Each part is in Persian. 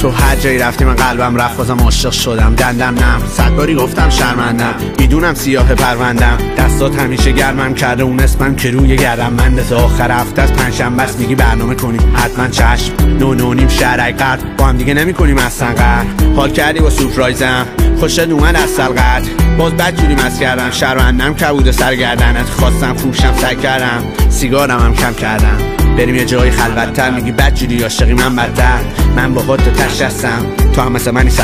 تو هر جایی رفتی من قلبم رفت بازم عاشق شدم. دندم نم 100 باری گفتم شرمندم، میدونم سیاه پروندم. دستات همیشه گرمم کرده اون اسمم که روی گردم من تا آخر هفته از پنجشنبه است میگی برنامه کنیم حتما چشم. 9 شهرک قد با هم دیگه نمی کنیم اصلا قد. حال کردی با سورپرایزم خوشت اومد از سلقت. باز بد جوری مست کردم شرمندم کبود سرگردنت. خواستم خوشم سر کردم سیگارم هم کم کردم. بریم یه جایی خلوت‌تر میگی بد جوری عاشقی من بدتر. من با خود تو تش هستم تو هم مثل منی 100%.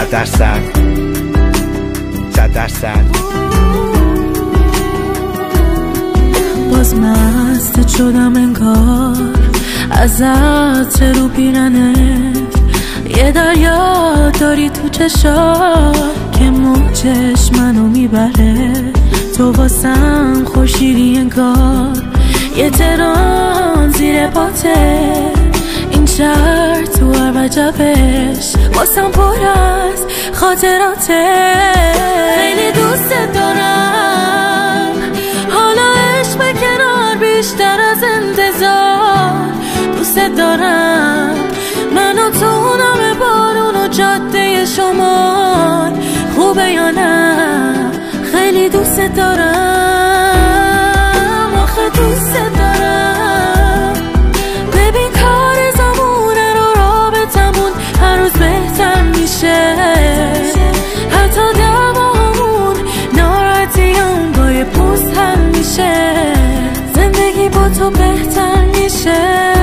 باز مست شدم انگار از عطر رو پیرنت. یه دریا داری تو چشات که موجش منو میبره. تو واسم خورشیدی انگار یه تران زیر پاته. این شهر تو هر وجبش واسم پر از خاطراته. خیلی دوست دارم حالا عشق به کنار بیشتر از انتظار. دوست دارم من و تو اونم بارون و جاده شمال. خوبه یا نه خیلی دوست دارم آخه دوست دارم. ببین کار زمونه رو رابطمون هر روز بهتر میشه. حتی دعوامون ناراحتیام با یه پوست حل میشه. زندگی با تو بهتر میشه.